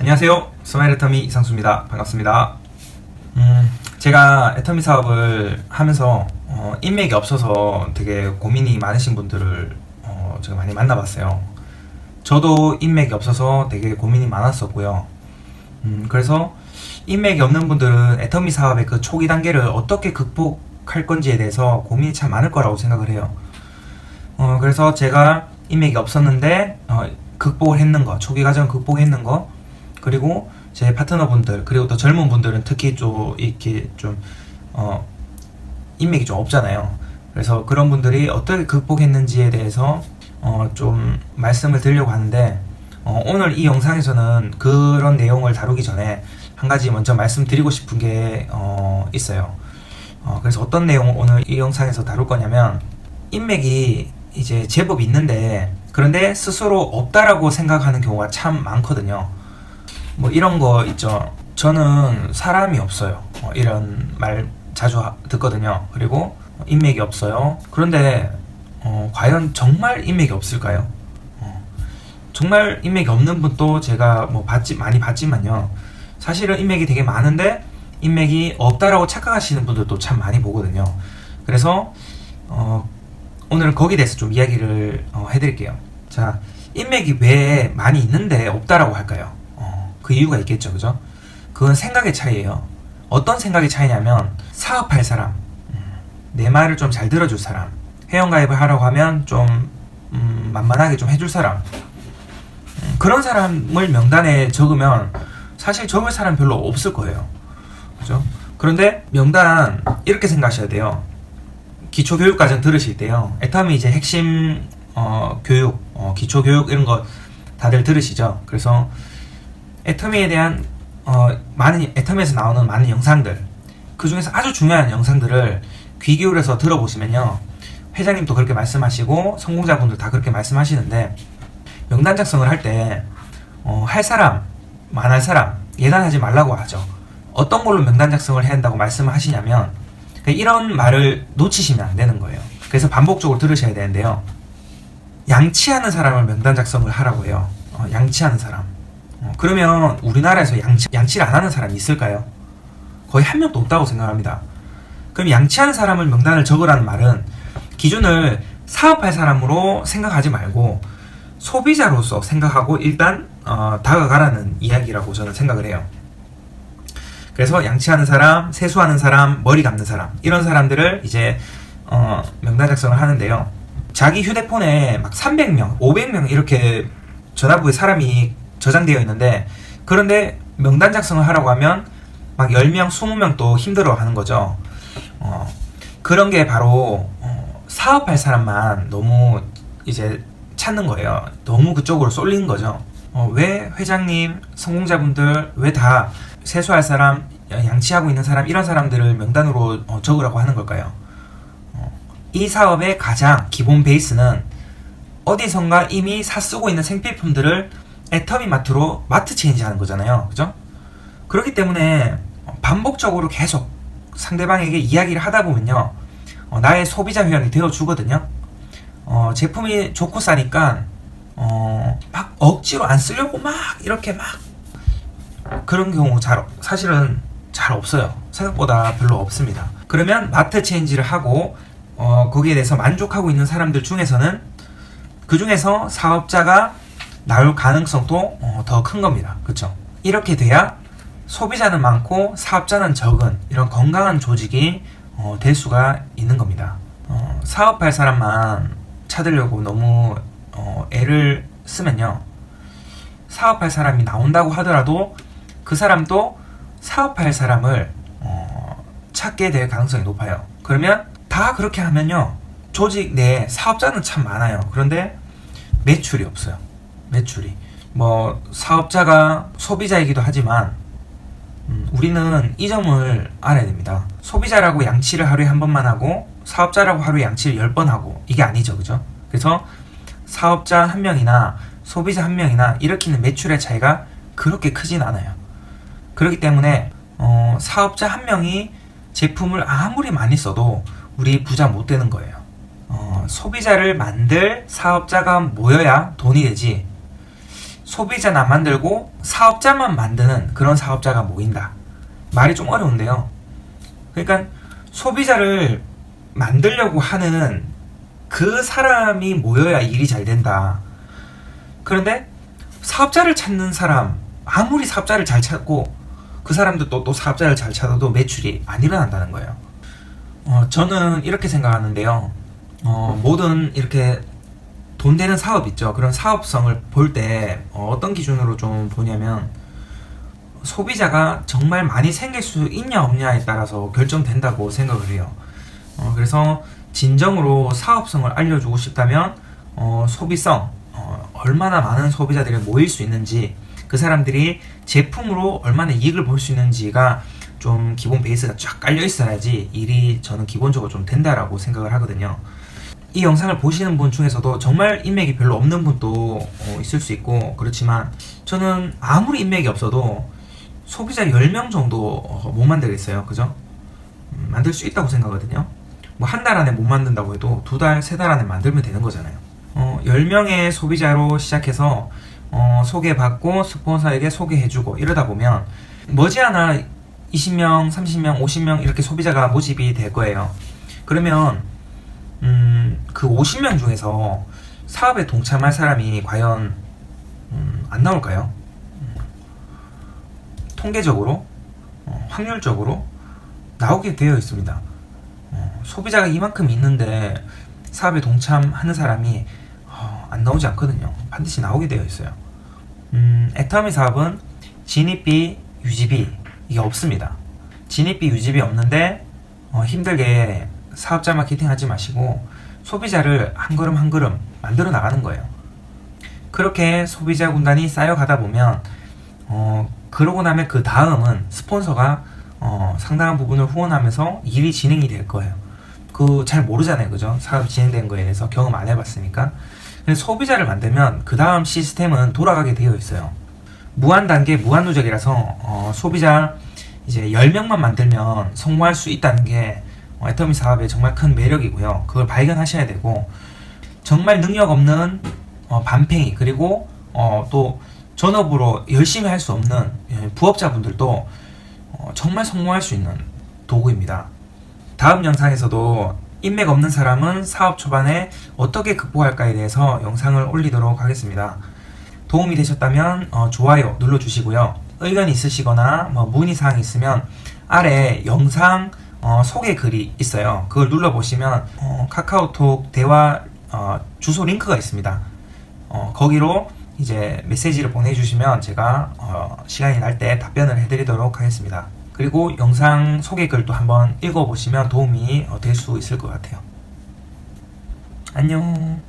안녕하세요. 스마일 애터미 이상수입니다. 반갑습니다. 제가 애터미 사업을 하면서 인맥이 없어서 되게 고민이 많으신 분들을 제가 많이 만나봤어요. 저도 인맥이 없어서 되게 고민이 많았었고요. 그래서 인맥이 없는 분들은 애터미 사업의 그 초기 단계를 어떻게 극복할 건지에 대해서 고민이 참 많을 거라고 생각을 해요. 그래서 제가 인맥이 없었는데 극복을 했는 거, 초기 과정 극복했는 거, 그리고 제 파트너분들, 그리고 또 젊은 분들은 특히 좀 이렇게 좀 인맥이 좀 없잖아요. 그래서 그런 분들이 어떻게 극복했는지에 대해서 좀 말씀을 드리려고 하는데, 오늘 이 영상에서는 그런 내용을 다루기 전에 한 가지 먼저 말씀드리고 싶은 게 있어요. 그래서 어떤 내용을 오늘 이 영상에서 다룰 거냐면, 인맥이 이제 제법 있는데 그런데 스스로 없다라고 생각하는 경우가 참 많거든요. 뭐 이런 거 있죠. 저는 사람이 없어요. 이런 말 자주 듣거든요. 그리고 인맥이 없어요. 그런데 과연 정말 인맥이 없을까요? 정말 인맥이 없는 분도 제가 뭐 많이 봤지만요. 사실은 인맥이 되게 많은데 인맥이 없다라고 착각하시는 분들도 참 많이 보거든요. 그래서 오늘은 거기에 대해서 좀 이야기를 해드릴게요. 자, 인맥이 왜 많이 있는데 없다라고 할까요? 그 이유가 있겠죠, 그죠? 그건 생각의 차이예요. 어떤 생각의 차이냐면, 사업할 사람, 내 말을 좀 잘 들어줄 사람, 회원가입을 하라고 하면 좀 만만하게 좀 해줄 사람, 그런 사람을 명단에 적으면 사실 적을 사람 별로 없을 거예요, 그죠? 그런데 명단 이렇게 생각하셔야 돼요. 기초교육과정 들으실 때요, 애터미 이제 핵심 교육, 기초교육 이런 거 다들 들으시죠? 그래서 애터미에 대한 애터미에서 나오는 많은 영상들, 그 중에서 아주 중요한 영상들을 귀 기울여서 들어보시면요, 회장님도 그렇게 말씀하시고 성공자분들 다 그렇게 말씀하시는데, 명단 작성을 할 때 할 사람, 안 사람 예단하지 말라고 하죠. 어떤 걸로 명단 작성을 해야 한다고 말씀을 하시냐면, 이런 말을 놓치시면 안 되는 거예요. 그래서 반복적으로 들으셔야 되는데요, 양치하는 사람을 명단 작성을 하라고 해요. 양치하는 사람. 그러면 우리나라에서 양치를 안 하는 사람이 있을까요? 거의 한 명도 없다고 생각합니다. 그럼 양치하는 사람을 명단을 적으라는 말은 기준을 사업할 사람으로 생각하지 말고 소비자로서 생각하고 일단 다가가라는 이야기라고 저는 생각을 해요. 그래서 양치하는 사람, 세수하는 사람, 머리 감는 사람, 이런 사람들을 이제 명단 작성을 하는데요, 자기 휴대폰에 막 300명, 500명 이렇게 전화부에 사람이 저장되어 있는데, 그런데 명단 작성을 하라고 하면 막 10명, 20명도 힘들어 하는 거죠. 그런 게 바로 사업할 사람만 너무 이제 찾는 거예요. 너무 그쪽으로 쏠린 거죠. 왜 회장님, 성공자분들 왜 다 세수할 사람, 양치하고 있는 사람, 이런 사람들을 명단으로 적으라고 하는 걸까요? 이 사업의 가장 기본 베이스는 어디선가 이미 사쓰고 있는 생필품들을 애터미 마트로 마트 체인지 하는 거잖아요, 그죠? 그렇기 때문에 반복적으로 계속 상대방에게 이야기를 하다 보면요, 나의 소비자 회원이 되어주거든요. 제품이 좋고 싸니까 막 억지로 안 쓰려고 막 이렇게 막, 그런 경우 사실은 잘 없어요. 생각보다 별로 없습니다. 그러면 마트 체인지를 하고 거기에 대해서 만족하고 있는 사람들 중에서는, 그 중에서 사업자가 나올 가능성도 더 큰 겁니다. 그쵸? 이렇게 돼야 소비자는 많고 사업자는 적은 이런 건강한 조직이 될 수가 있는 겁니다. 사업할 사람만 찾으려고 너무 애를 쓰면요, 사업할 사람이 나온다고 하더라도 그 사람도 사업할 사람을 찾게 될 가능성이 높아요. 그러면 다 그렇게 하면요, 조직 내에 사업자는 참 많아요. 그런데 매출이 없어요. 매출이. 뭐 사업자가 소비자이기도 하지만 우리는 이 점을 알아야 됩니다. 소비자라고 양치를 하루에 한 번만 하고 사업자라고 하루에 양치를 10번 하고, 이게 아니죠, 그죠? 그래서 사업자 한 명이나 소비자 한 명이나 일으키는 매출의 차이가 그렇게 크진 않아요. 그렇기 때문에 사업자 한 명이 제품을 아무리 많이 써도 우리 부자 못 되는 거예요. 소비자를 만들 사업자가 모여야 돈이 되지, 소비자는 만들고 사업자만 만드는 그런 사업자가 모인다. 말이 좀 어려운데요. 그러니까 소비자를 만들려고 하는 그 사람이 모여야 일이 잘 된다. 그런데 사업자를 찾는 사람, 아무리 사업자를 잘 찾고 그 사람도 또 사업자를 잘 찾아도 매출이 안 일어난다는 거예요. 저는 이렇게 생각하는데요. 모든 이렇게 돈 되는 사업 있죠. 그런 사업성을 볼 때 어떤 기준으로 좀 보냐면 소비자가 정말 많이 생길 수 있냐 없냐에 따라서 결정된다고 생각을 해요. 그래서 진정으로 사업성을 알려주고 싶다면 소비성, 얼마나 많은 소비자들이 모일 수 있는지, 그 사람들이 제품으로 얼마나 이익을 볼 수 있는지가 좀 기본 베이스가 쫙 깔려 있어야지 일이 저는 기본적으로 좀 된다라고 생각을 하거든요. 이 영상을 보시는 분 중에서도 정말 인맥이 별로 없는 분도 있을 수 있고, 그렇지만 저는 아무리 인맥이 없어도 소비자 10명 정도 못 만들겠어요. 그죠? 만들 수 있다고 생각하거든요. 뭐 한 달 안에 못 만든다고 해도 2달, 3달 안에 만들면 되는 거잖아요. 10명의 소비자로 시작해서 소개받고 스폰서에게 소개해주고 이러다 보면 머지않아 20명, 30명, 50명 이렇게 소비자가 모집이 될 거예요. 그러면 그 50명 중에서 사업에 동참할 사람이 과연 안 나올까요? 통계적으로, 확률적으로 나오게 되어 있습니다. 소비자가 이만큼 있는데 사업에 동참하는 사람이 안 나오지 않거든요. 반드시 나오게 되어 있어요. 애터미 사업은 진입비, 유지비 이게 없습니다. 진입비, 유지비 없는데 힘들게 사업자 마케팅 하지 마시고 소비자를 한 걸음 한 걸음 만들어 나가는 거예요. 그렇게 소비자 군단이 쌓여가다 보면 그러고 나면 그 다음은 스폰서가 상당한 부분을 후원하면서 일이 진행이 될 거예요. 그 잘 모르잖아요, 그죠? 사업 진행된 거에 대해서 경험 안 해봤으니까. 근데 소비자를 만들면 그 다음 시스템은 돌아가게 되어 있어요. 무한 단계, 무한 누적이라서 소비자 이제 10명만 만들면 성공할 수 있다는 게 애터미 사업의 정말 큰 매력이고요. 그걸 발견하셔야 되고, 정말 능력 없는 반팽이, 그리고 또 전업으로 열심히 할 수 없는 부업자분들도 정말 성공할 수 있는 도구입니다. 다음 영상에서도 인맥 없는 사람은 사업 초반에 어떻게 극복할까에 대해서 영상을 올리도록 하겠습니다. 도움이 되셨다면 좋아요 눌러주시고요. 의견 있으시거나 문의사항 있으면 아래 영상 소개 글이 있어요. 그걸 눌러보시면 카카오톡 대화 주소 링크가 있습니다. 거기로 이제 메시지를 보내주시면 제가 시간이 날 때 답변을 해드리도록 하겠습니다. 그리고 영상 소개 글도 한번 읽어보시면 도움이 될 수 있을 것 같아요. 안녕.